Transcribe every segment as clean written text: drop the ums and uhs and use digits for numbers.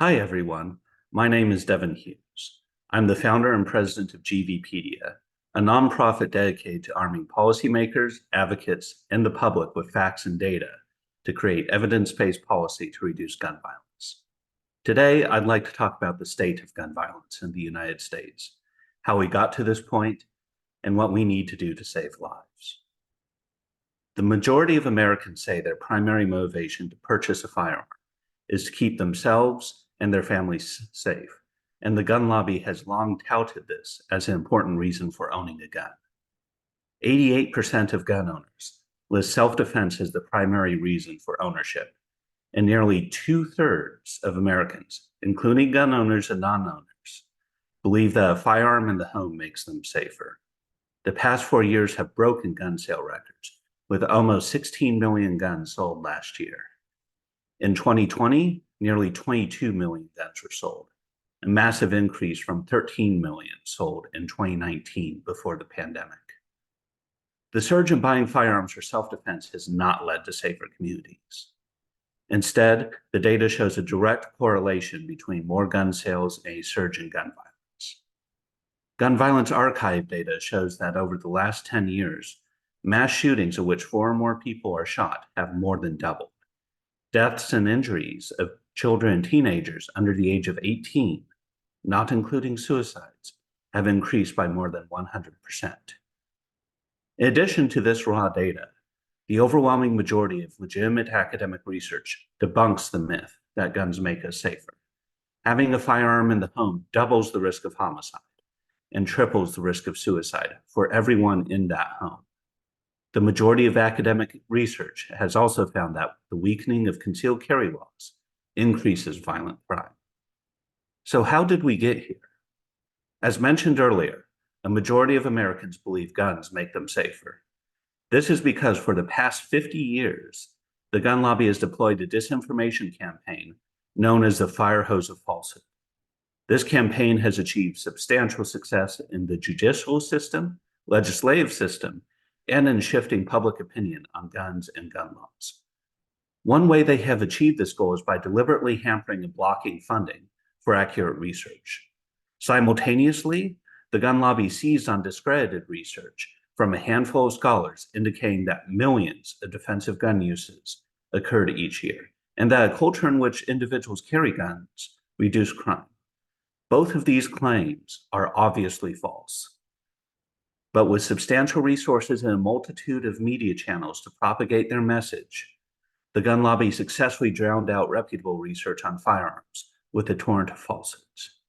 Hi, everyone. My name is Devin Hughes. I'm the founder and president of GVPedia, a nonprofit dedicated to arming policymakers, advocates, and the public with facts and data to create evidence-based policy to reduce gun violence. Today, I'd like to talk about the state of gun violence in the United States, how we got to this point, and what we need to do to save lives. The majority of Americans say their primary motivation to purchase a firearm is to keep themselves and their families safe, and the gun lobby has long touted this as an important reason for owning a gun. 88% of gun owners list self-defense as the primary reason for ownership, and nearly 2/3 of Americans, including gun owners and non-owners, believe that a firearm in the home makes them safer. The past 4 years have broken gun sale records, with almost 16 million guns sold last year. In 2020, nearly 22 million guns were sold, a massive increase from 13 million sold in 2019 before the pandemic. The surge in buying firearms for self-defense has not led to safer communities. Instead, the data shows a direct correlation between more gun sales and a surge in gun violence. Gun Violence Archive data shows that over the last 10 years, mass shootings of which 4 or more people are shot have more than doubled. Deaths and injuries of children and teenagers under the age of 18, not including suicides, have increased by more than 100%. In addition to this raw data, the overwhelming majority of legitimate academic research debunks the myth that guns make us safer. Having a firearm in the home doubles the risk of homicide and triples the risk of suicide for everyone in that home. The majority of academic research has also found that the weakening of concealed carry laws increases violent crime. So how did we get here? As mentioned earlier, a majority of Americans believe guns make them safer. This is because for the past 50 years, the gun lobby has deployed a disinformation campaign known as the fire hose of falsehood. This campaign has achieved substantial success in the judicial system, legislative system, and in shifting public opinion on guns and gun laws. One way they have achieved this goal is by deliberately hampering and blocking funding for accurate research. Simultaneously, the gun lobby seized on discredited research from a handful of scholars indicating that millions of defensive gun uses occurred each year, and that a culture in which individuals carry guns reduce crime. Both of these claims are obviously false. But with substantial resources and a multitude of media channels to propagate their message, the gun lobby successfully drowned out reputable research on firearms with a torrent of falsehoods.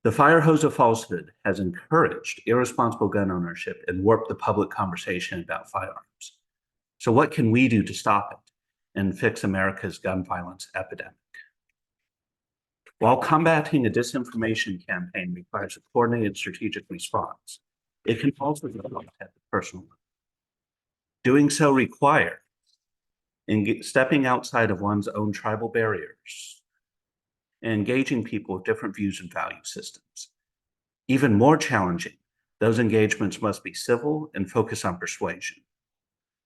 The fire hose of falsehood has encouraged irresponsible gun ownership and warped the public conversation about firearms. So what can we do to stop it and fix America's gun violence epidemic? While combating a disinformation campaign requires a coordinated strategic response, it can also develop at the personal level. Doing so requires stepping outside of one's own tribal barriers and engaging people with different views and value systems. Even more challenging, those engagements must be civil and focus on persuasion.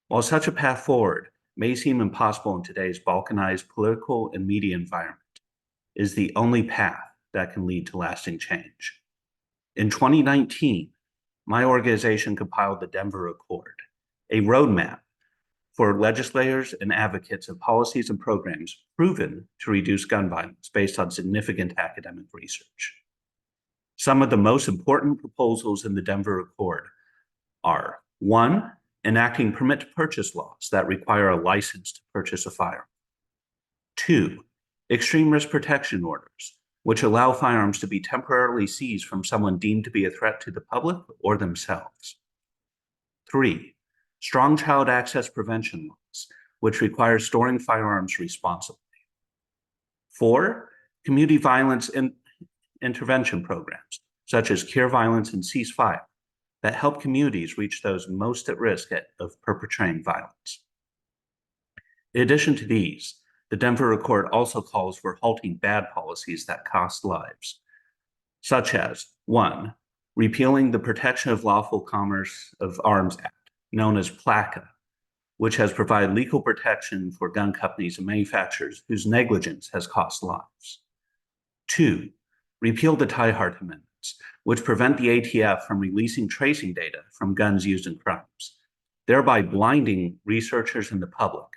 While such a path forward may seem impossible in today's balkanized political and media environment, it is the only path that can lead to lasting change. In 2019, my organization compiled the Denver Accord, a roadmap for legislators and advocates of policies and programs proven to reduce gun violence based on significant academic research. Some of the most important proposals in the Denver Accord are: 1, enacting permit to purchase laws that require a license to purchase a firearm. 2, extreme risk protection orders, which allow firearms to be temporarily seized from someone deemed to be a threat to the public or themselves. 3, strong child access prevention laws, which require storing firearms responsibly. 4, community violence intervention programs, such as Cure Violence and Cease Fire, that help communities reach those most at risk of perpetrating violence. In addition to these, the Denver Accord also calls for halting bad policies that cost lives, such as 1, repealing the Protection of Lawful Commerce of Arms Act, known as PLACA, which has provided legal protection for gun companies and manufacturers whose negligence has cost lives. 2, repeal the Tie-Hart Amendments, which prevent the ATF from releasing tracing data from guns used in crimes, thereby blinding researchers and the public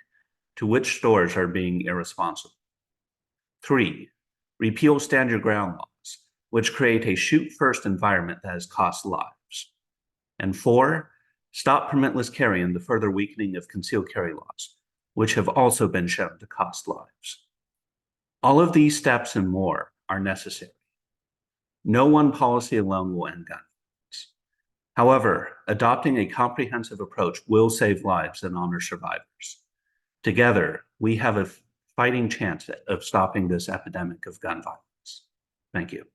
to which stores are being irresponsible. 3, repeal stand your ground laws, which create a shoot-first environment that has cost lives. And 4, stop permitless carry and the further weakening of concealed carry laws, which have also been shown to cost lives. All of these steps and more are necessary. No one policy alone will end gun violence. However, adopting a comprehensive approach will save lives and honor survivors. Together, we have a fighting chance of stopping this epidemic of gun violence. Thank you.